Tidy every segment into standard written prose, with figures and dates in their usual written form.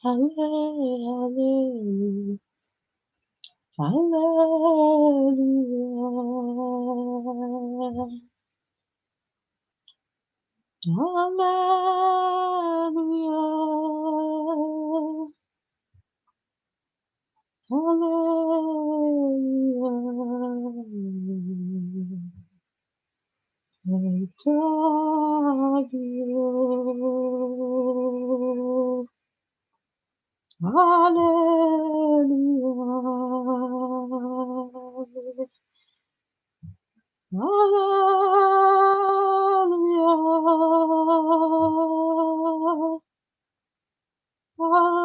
Hallelujah. Hallelujah. Hallelujah. Hallelujah. I adore you. Hallelujah. Hallelujah. Hallelujah.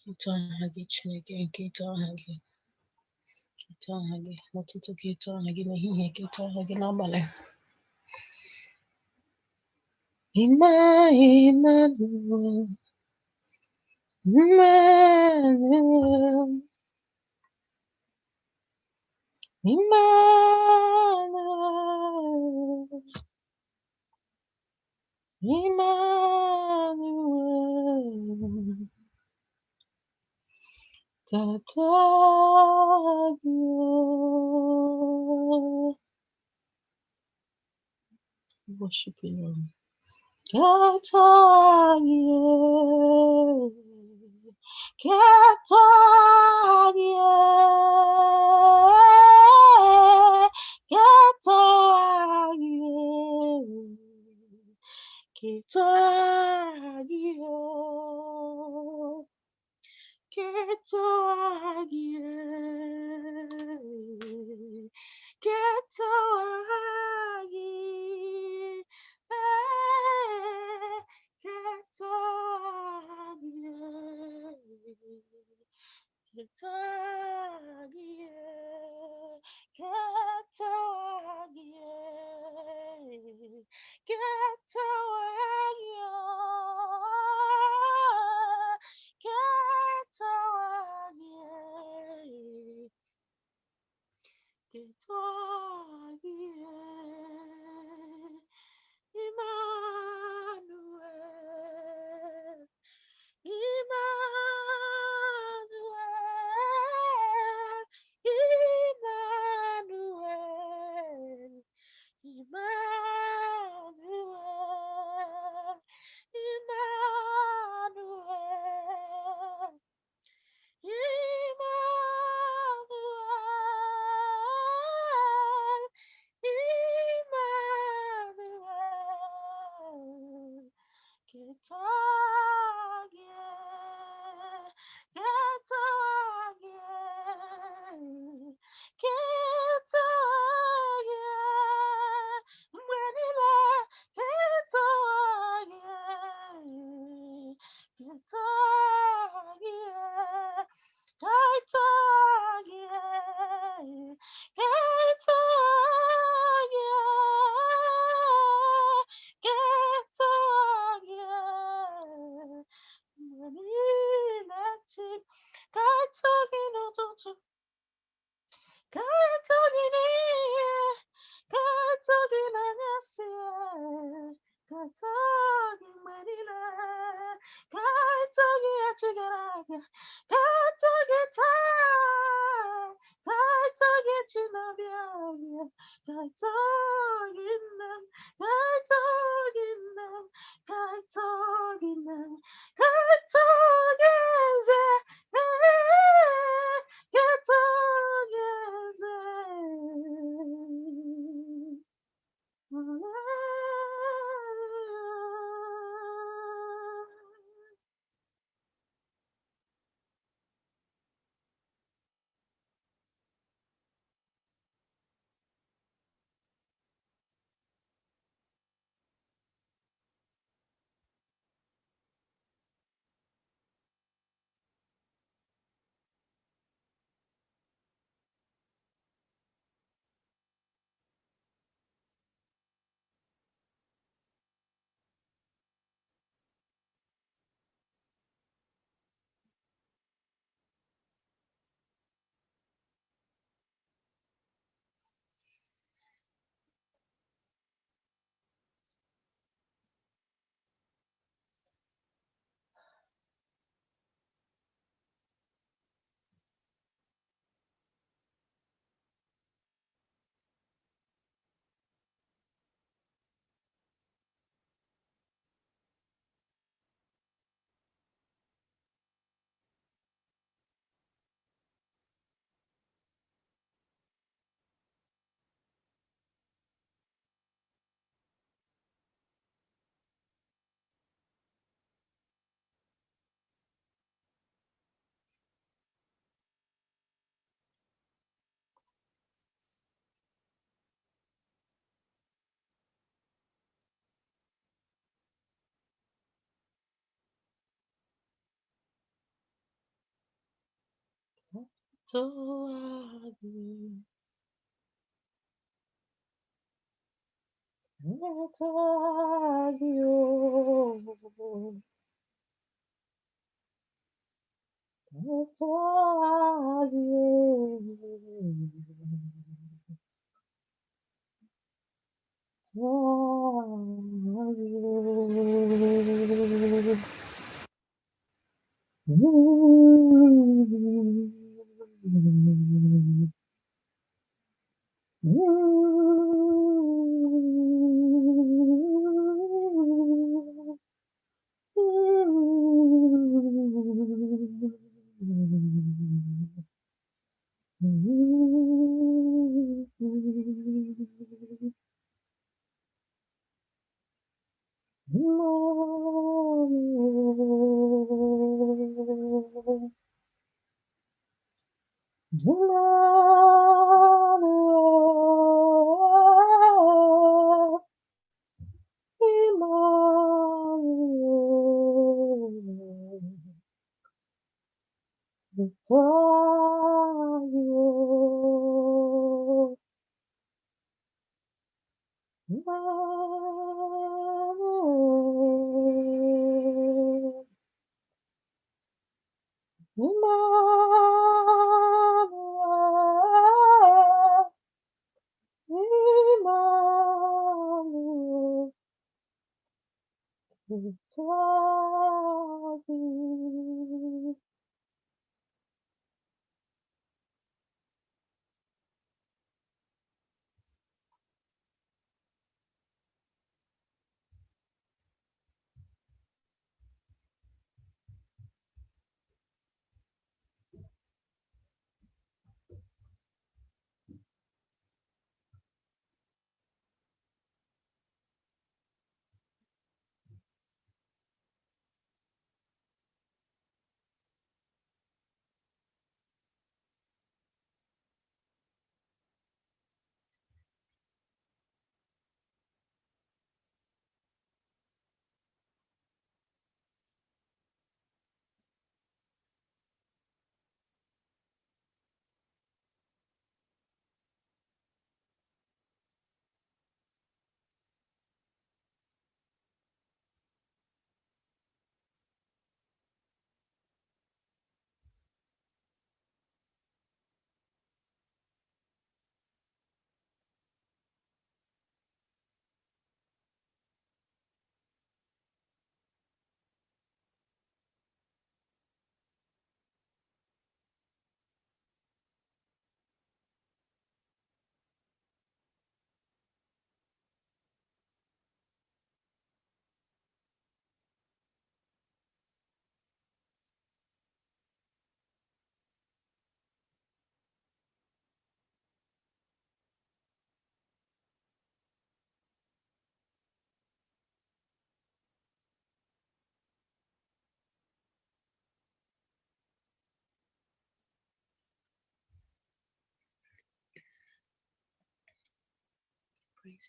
Kitahagi Chineke, Kitahagi, Kitahagi, Matutu Kitahagi, Nahihe Kitahagi Nabale. Emmanuel, Emmanuel, Emmanuel, Emmanuel, Tatagio. Worship you, Lord. Tatagio. Ketoagie, Ketoagie, Ketoagie, Ketoagie, Ketoagie, Ketoagie. Ketoagie, Ketoagie, Ketoagie, Ketoagie, Ketoagie, Emmanuel, Emmanuel, Emmanuel, Emmanuel, Emmanuel, Emmanuel, Emmanuel. Ketoagie, Ketoagie, Ketoagie, Mwenile, Ketoagie, Ketoagie, Ketoagie, Ketoagie, Ketoagie, Mwenileti, Ketoagie no tutu, Ketoagie niye, Ketoagie na nyasiye, Ketoagie mwenile, Ketoagie achigarage, Ketoagie Ketoagie chinabiaye, Ketoagie nam, Ketoagie nam, Ketoagie nam, Ketoagie ze, Ketoagie ze. Praise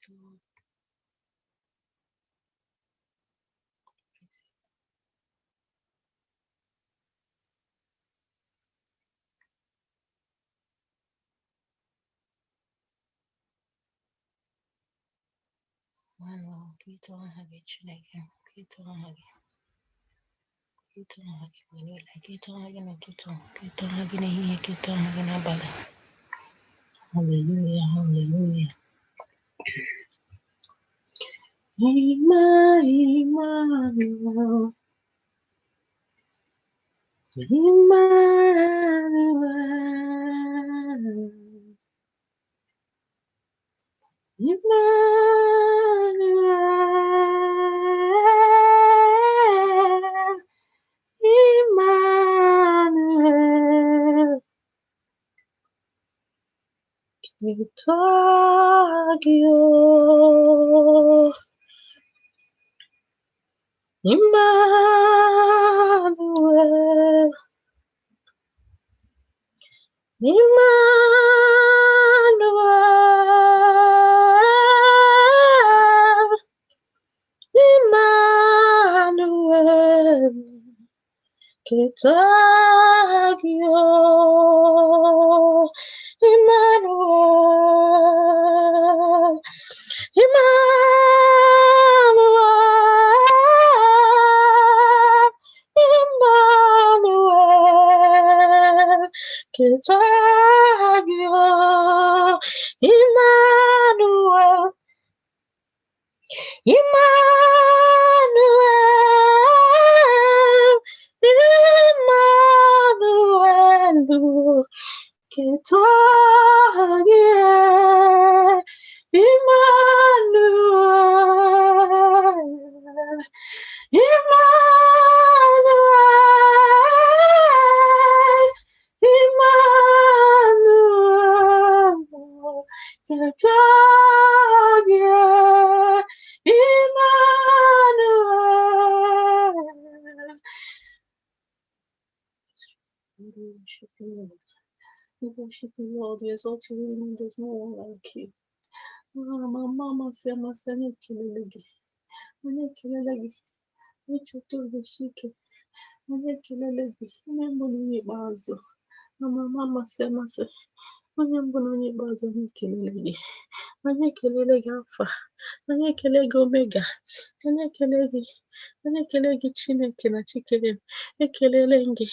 the Lord. Manuel, Kitoahagi Chineke, Kitoahagi, Kitoahagi, Manila, Kitoahagi n'ụtụtụ, Kitoahagi n'ehihie, Kitoahagi n'abalị. Hallelujah, hallelujah. Emmanuel, Emmanuel, Emmanuel, Emmanuel, Kitagio, Emmanuel, Emmanuel, Emmanuel, Kitagio, Ketagio, Emmanuel, Emmanuel, Emmanuel, Ketagio, Emmanuel, Emmanuel, Emmanuel, Catania, Emmanuel. We worship you, Lord. We worship you, Lord. We exalt you, Lord. There's no one like you. My mama said, "My son, you kill a lady. When you kill a lady, which you told the shike. When you kill a lady, remember me, Bazo. My mama said, "My son, when you go on your Bazo, you kill a lady. When you kill a lady, Alpha. When you kill a Omega. When you kill a lady, when you kill a Chineke na Chikere, ekelele gị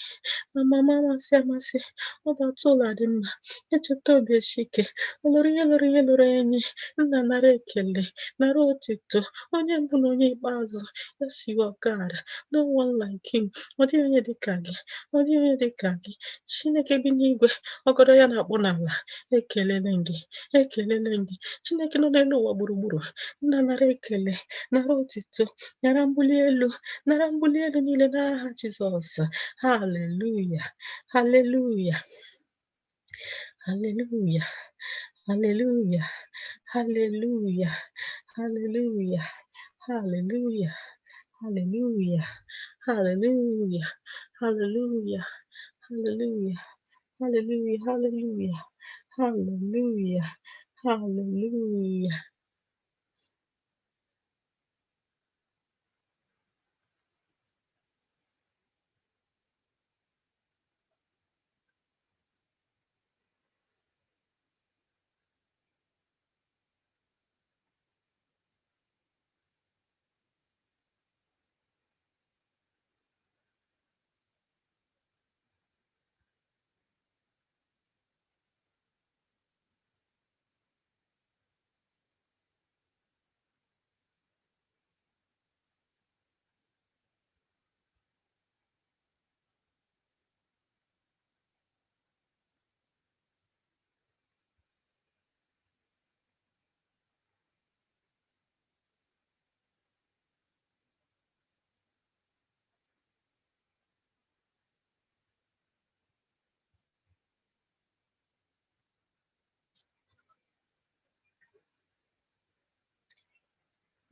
ma mama masị amasị ọ ga-atụ ụlọ dị mma echeta obi eshike olori ihe lụrụ ihe lụrụ enyi nna nara ekele nara otito onye mbụ na onye ikpeazụ esiwo God, no one like him. Ọ dịghị onye dịka gị, ọ dịghị onye dịka gị. Chineke bi n'igwe ọgọdọ ya na-akpụ n'ala, ekelele gị, ekelele gị. Chineke nọ n'elu ụwa gburugburu, nna nara ekele nara otito nara mbuli elu niile n'aha Jizọs. Hallelujah, hallelujah, hallelujah, hallelujah, hallelujah, hallelujah, hallelujah, hallelujah, hallelujah, hallelujah, hallelujah, hallelujah, hallelujah, hallelujah, hallelujah.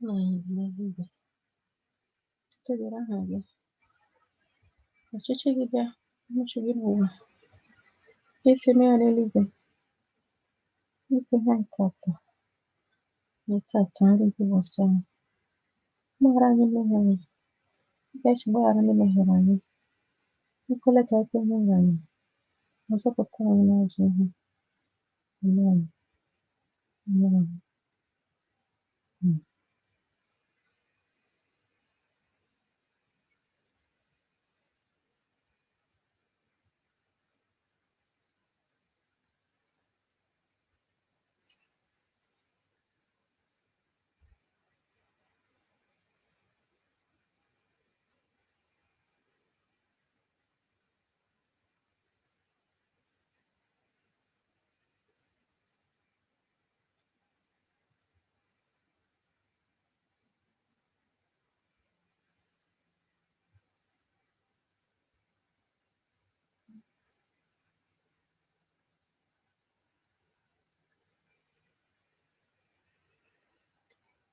Hallelujah. Tutegere aha gị, ọchịchị gị bịa, uche gị n'ụwa, isi mee ya n'eluigwe, ike ha nkata, nkata nri gị ụbọchị ahụ. Gbaghara anyị mmehie anyị, ga-echi gbaghara ndị mehiere anyị, ekwela ka ikpe mehiere anyị, ma zọpụta anyị n'ajọ ihe. Amen. Amen.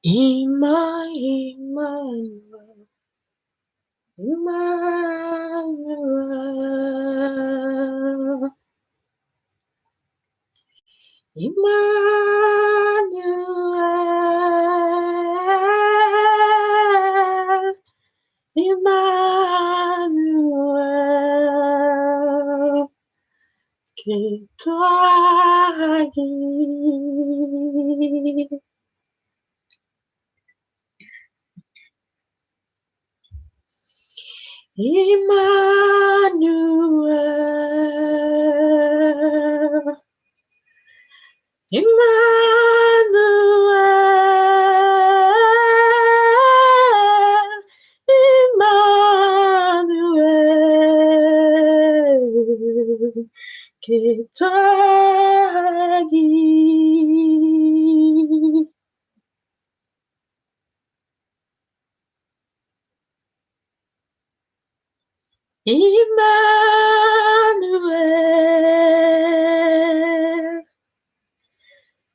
Emmanuel, Emmanuel, Emmanuel, Emmanuel, Ketagi, Emmanuel, Emmanuel, Emmanuel, Ketagi. Emmanuel,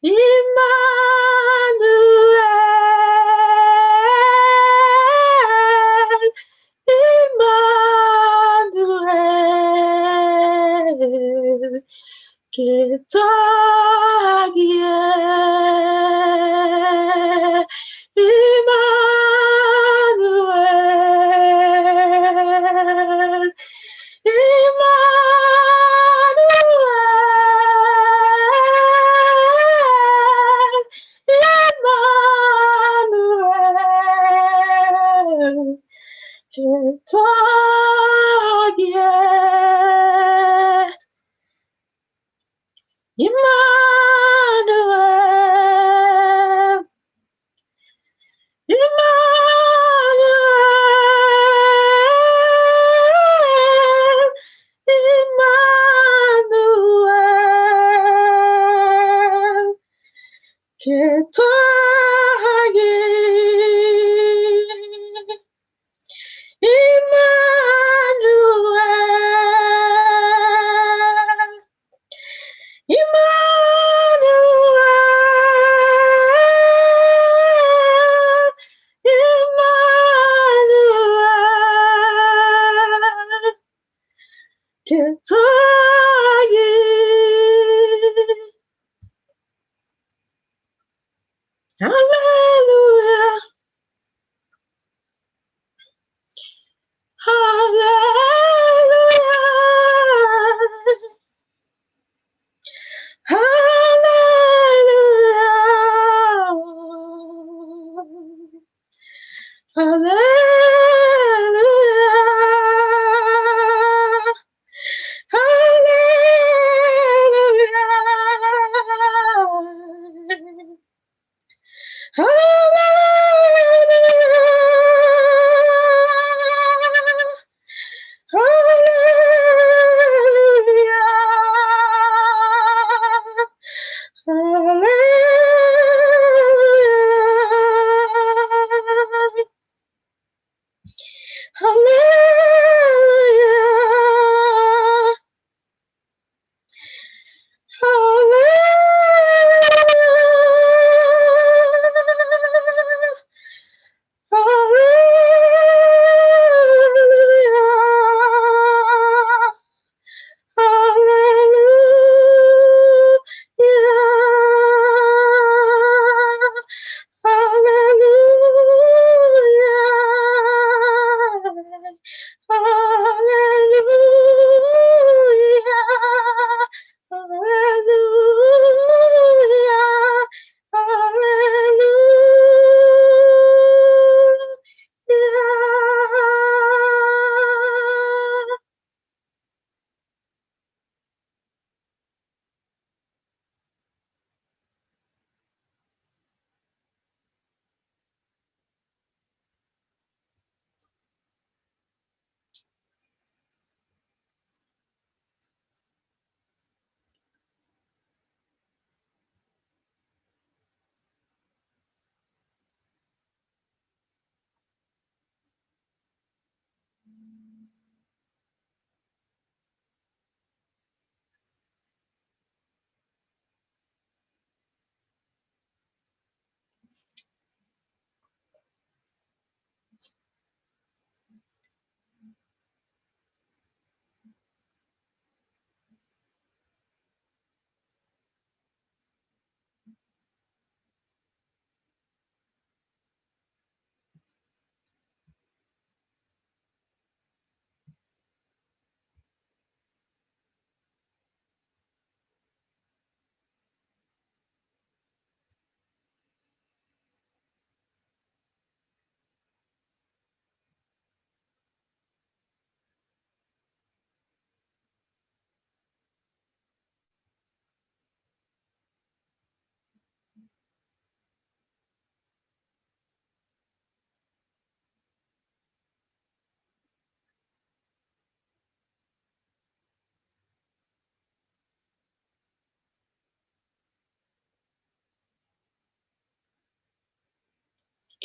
Emmanuel, Emmanuel, Ketagie, Emmanuel, Emmanuel, Kentucky, Emmanuel, Emmanuel, Emmanuel, Kentucky, Emmanuel, Emmanuel, Emmanuel, Kentucky.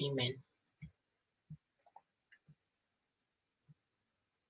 Amen.